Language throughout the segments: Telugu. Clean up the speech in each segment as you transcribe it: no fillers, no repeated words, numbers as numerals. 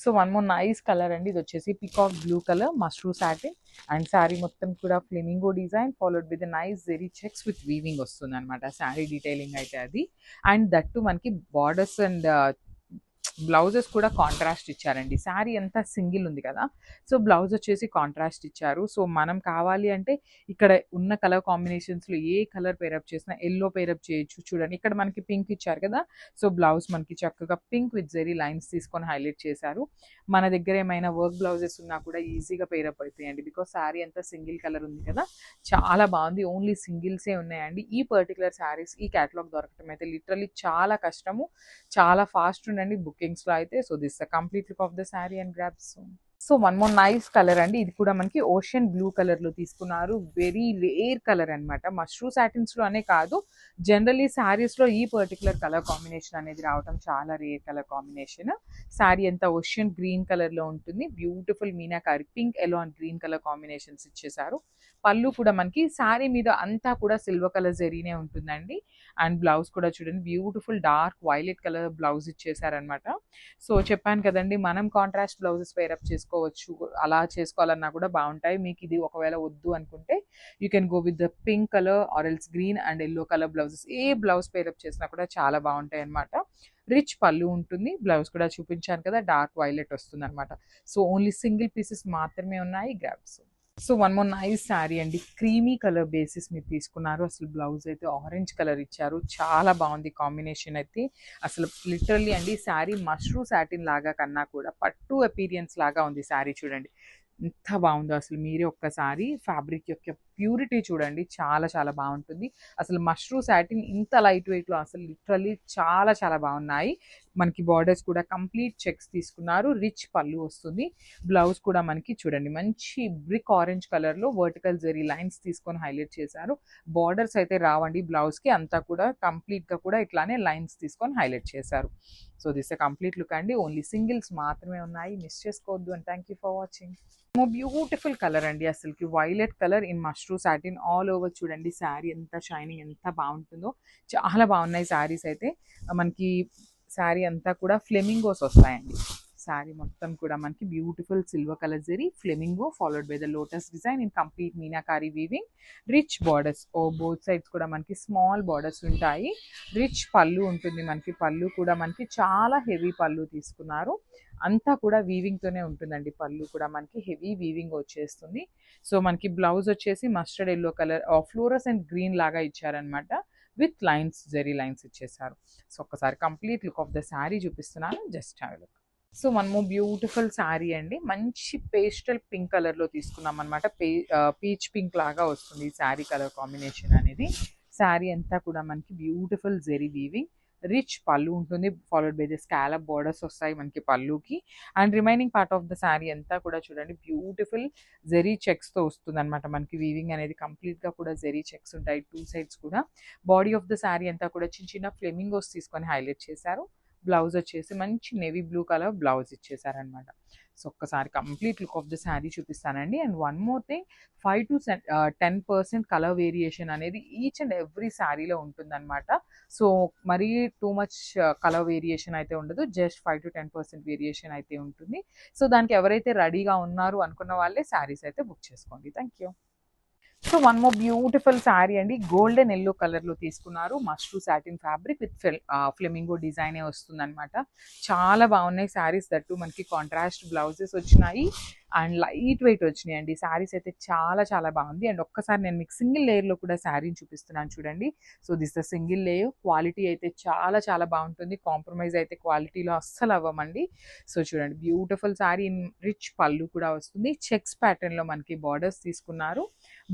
So one more nice colour అండి. ఇది వచ్చేసి peacock blue colour mashru satin and sari మొత్తం కూడా flamingo design followed with nice zari checks with weaving వస్తుంది అనమాట శారీ డీటెయిలింగ్ అయితే అది. అండ్ దట్టు మనకి బార్డర్స్ అండ్ బ్లౌజెస్ కూడా కాంట్రాస్ట్ ఇచ్చారండి. శారీ అంతా సింగిల్ ఉంది కదా, సో బ్లౌజ్ వచ్చేసి కాంట్రాస్ట్ ఇచ్చారు. సో మనం కావాలి అంటే ఇక్కడ ఉన్న కలర్ కాంబినేషన్స్లో ఏ కలర్ పేరప్ చేసినా ఎల్లో పేరప్ చేయొచ్చు. చూడండి ఇక్కడ మనకి పింక్ ఇచ్చారు కదా, సో బ్లౌజ్ మనకి చక్కగా పింక్ విత్ జెరీ లైన్స్ తీసుకొని హైలైట్ చేశారు. మన దగ్గర ఏమైనా వర్క్ బ్లౌజెస్ ఉన్నా కూడా ఈజీగా పేరప్ అవుతాయండి, బికాస్ శారీ అంతా సింగిల్ కలర్ ఉంది కదా, చాలా బాగుంది. ఓన్లీ సింగిల్సే ఉన్నాయండి ఈ పర్టికులర్ శారీస్. ఈ క్యాటలాగ్ దొరకటం అయితే లిటరల్లీ చాలా కష్టము, చాలా ఫాస్ట్ ఉండండి బుకింగ్స్లో అయితే. So this the complete look of the sari and grabs. So one more nice colour అండి. ఇది కూడా మనకి ఓషన్ బ్లూ కలర్ లో తీసుకున్నారు. వెరీ రేర్ కలర్ అనమాట. మష్రూ సాటిన్స్ లో అనే కాదు, జనరలీ శారీస్ లో ఈ పర్టికులర్ కలర్ కాంబినేషన్ అనేది రావడం చాలా రేర్ కలర్ కాంబినేషన్. శారీ అంతా ఓషన్ గ్రీన్ కలర్ లో ఉంటుంది. Beautiful meenakari pink yellow and green colour combinations ఇచ్చేసారు. పళ్ళు కూడా మనకి శారీ మీద అంతా కూడా సిల్వర్ కలర్ జరీనే ఉంటుందండి. అండ్ బ్లౌజ్ కూడా చూడండి beautiful dark violet colour blouse ఇచ్చేసారనమాట. సో చెప్పాను కదండి, మనం కాంట్రాస్ట్ బ్లౌజెస్ పేరప్ చేసుకోవచ్చు, అలా చేసుకోవాలన్నా కూడా బాగుంటాయి. మీకు ఇది ఒకవేళ వద్దు అనుకుంటే you can go with the pink colour or else green and yellow colour blouses. A blouse pair up చేసినా కూడా చాలా బాగుంటాయి అనమాట. రిచ్ పళ్ళు ఉంటుంది. బ్లౌజ్ కూడా చూపించాను కదా, డార్క్ వైలెట్ వస్తుంది అనమాట. సో ఓన్లీ సింగిల్ పీసెస్ మాత్రమే ఉన్నాయి, grabs. So one more nice sari అండి. క్రీమీ కలర్ బేసిస్ మీరు తీసుకున్నారు. అసలు బ్లౌజ్ అయితే ఆరెంజ్ కలర్ ఇచ్చారు, చాలా బాగుంది కాంబినేషన్ అయితే. అసలు లిటరల్లీ అండి శారీ మష్రూ సాటిన్ లాగా కన్నా కూడా పట్టు అపీరియన్స్ లాగా ఉంది శారీ. చూడండి ఎంత బాగుందో అసలు, మీరే ఒక్కసారి ఫ్యాబ్రిక్ యొక్క ప్యూరిటీ చూడండి, చాలా చాలా బాగుంటుంది. అసలు మష్రూ సాటిన్ ఇంత లైట్ వెయిట్లో అసలు లిటరల్లీ చాలా చాలా బాగున్నాయి. మనకి బార్డర్స్ కూడా కంప్లీట్ చెక్స్ తీసుకున్నారు. రిచ్ పళ్ళు వస్తుంది. బ్లౌజ్ కూడా మనకి చూడండి మంచి బ్రిక్ ఆరెంజ్ కలర్లో వర్టికల్ జరీ లైన్స్ తీసుకొని హైలైట్ చేశారు. బార్డర్స్ అయితే రావండి బ్లౌజ్కి, అంతా కూడా కంప్లీట్గా కూడా ఇట్లానే లైన్స్ తీసుకొని హైలైట్ చేశారు. So this a complete look అండి. ఓన్లీ సింగిల్స్ మాత్రమే ఉన్నాయి, మిస్ చేసుకోవద్దు. And thank you for watching. Beautiful colour అండి, అసలుకి violet colour in mashru satin all over. చూడండి శారీ ఎంత షైనింగ్ ఎంత బాగుంటుందో, చాలా బాగున్నాయి శారీస్ అయితే. మనకి శారీ అంతా కూడా ఫ్లెమింగోస్ వస్తాయండి. శారీ మొత్తం కూడా మనకి beautiful silver colour zari flamingo followed by the lotus design in complete meenakari weaving. Rich borders both sides కూడా మనకి స్మాల్ బార్డర్స్ ఉంటాయి. రిచ్ పళ్ళు ఉంటుంది మనకి. పళ్ళు కూడా మనకి చాలా హెవీ పళ్ళు తీసుకున్నారు. అంతా కూడా వీవింగ్తోనే ఉంటుందండి. పళ్ళు కూడా మనకి హెవీ వీవింగ్ వచ్చేస్తుంది. సో మనకి బ్లౌజ్ వచ్చేసి mustard yellow colour florals and green లాగా ఇచ్చారనమాట, విత్ లైన్స్ జెరీ లైన్స్ ఇచ్చేసారు. సో ఒక్కసారి complete look of the sari చూపిస్తున్నాను, just have a look. So మనము బ్యూటిఫుల్ శారీ అండి, మంచి పేస్టల్ పింక్ కలర్లో తీసుకున్నాం అనమాట. పీచ్ పింక్ లాగా వస్తుంది ఈ శారీ కలర్ కాంబినేషన్ అనేది. శారీ అంతా కూడా మనకి బ్యూటిఫుల్ జెరీ వీవింగ్. రిచ్ పళ్ళు ఉంటుంది followed by the scallop borders వస్తాయి మనకి పళ్ళుకి. And remaining part of the sari అంతా కూడా చూడండి బ్యూటిఫుల్ జెరీ చెక్స్తో వస్తుంది అనమాట. మనకి వీవింగ్ అనేది కంప్లీట్గా కూడా జెరీ చెక్స్ ఉంటాయి టూ సైడ్స్ కూడా. బాడీ ఆఫ్ ద శారీ అంతా కూడా చిన్న చిన్న ఫ్లెమింగోస్ తీసుకొని హైలైట్ చేశారు. బ్లౌజ్ వచ్చేసి మంచి నేవీ బ్లూ కలర్ బ్లౌజ్ ఇచ్చేసారనమాట. సో ఒక్కసారి complete look of the sari చూపిస్తానండి. And one more thing, 5 to 10% colour variation అనేది ఈచ్ అండ్ ఎవ్రీ శారీలో ఉంటుందన్నమాట. సో మరీ టూ మచ్ కలర్ వేరియేషన్ అయితే ఉండదు, జస్ట్ 5 to 10% వేరియేషన్ అయితే ఉంటుంది. సో దానికి ఎవరైతే రెడీగా ఉన్నారు అనుకున్న వాళ్ళే శారీస్ అయితే బుక్ చేసుకోండి. Thank you. So one more beautiful sari అండి, గోల్డెన్ ఎల్లో కలర్లో తీసుకున్నారు. Mashru satin fabric with flamingo డిజైనే వస్తుంది అనమాట. చాలా బాగున్నాయి శారీస్. దట్టు మనకి కాంట్రాస్ట్ బ్లౌజెస్ వచ్చినాయి అండ్ లైట్ వెయిట్ వచ్చినాయి అండి. శారీస్ అయితే చాలా చాలా బాగుంది. అండ్ ఒక్కసారి నేను మీకు సింగిల్ లేయర్లో కూడా శారీని చూపిస్తున్నాను చూడండి. So this the single layer. Quality అయితే చాలా చాలా బాగుంటుంది, కాంప్రమైజ్ అయితే క్వాలిటీలో అస్సలు అవ్వమండి. సో చూడండి బ్యూటిఫుల్ శారీ ఇన్ రిచ్ పళ్ళు కూడా వస్తుంది. చెక్స్ ప్యాటర్న్లో మనకి బార్డర్స్ తీసుకున్నారు.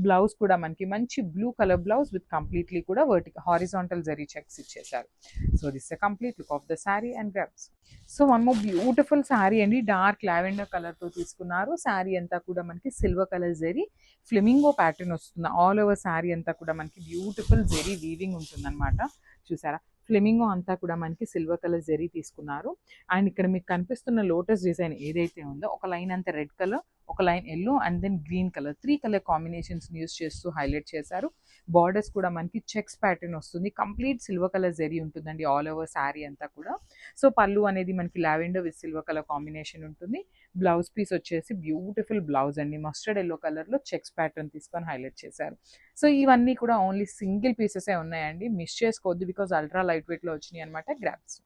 బ్లౌజ్ కూడా మనకి మంచి blue colour blouse with completely కూడా హారిజాంటల్ జరీ చెక్స్ ఇచ్చేసారు. So this a complete look of the sari and grabs. So one more beautiful sari అండి, డార్క్ లావెండర్ కలర్తో తీసుకున్నారు. శారీ అంతా కూడా మనకి silver colour zari flamingo pattern వస్తుంది. ఆల్ ఓవర్ శారీ అంతా కూడా మనకి బ్యూటిఫుల్ జరీ వీవింగ్ ఉంటుందన్నమాట. చూసారా, ఫ్లెమింగో అంతా కూడా మనకి సిల్వర్ కలర్ జరీ తీసుకున్నారు. అండ్ ఇక్కడ మీకు కనిపిస్తున్న లోటస్ డిజైన్ ఏదైతే ఉందో ఒక లైన్ అంతా రెడ్ కలర్, ఒక line yellow and then green colour 3 colour కాంబినేషన్స్ని యూస్ చేస్తూ హైలైట్ చేశారు. బార్డర్స్ కూడా మనకి చెక్స్ ప్యాటర్న్ వస్తుంది. కంప్లీట్ సిల్వర్ కలర్ జరీ ఉంటుందండి ఆల్ ఓవర్ శారీ అంతా కూడా. సో పళ్ళు అనేది మనకి lavender with silver colour combination ఉంటుంది. బ్లౌజ్ పీస్ వచ్చేసి బ్యూటిఫుల్ బ్లౌజ్ అండి, మస్టర్డ్ ఎల్లో కలర్లో చెక్స్ ప్యాటర్న్ తీసుకొని హైలైట్ చేశారు. సో ఇవన్నీ కూడా ఓన్లీ సింగిల్ పీసెసే ఉన్నాయండి, మిస్ చేసుకోవద్దు బికాజ్ అల్ట్రా లైట్ వెయిట్లో వచ్చినాయి అనమాట. గ్రాప్స్.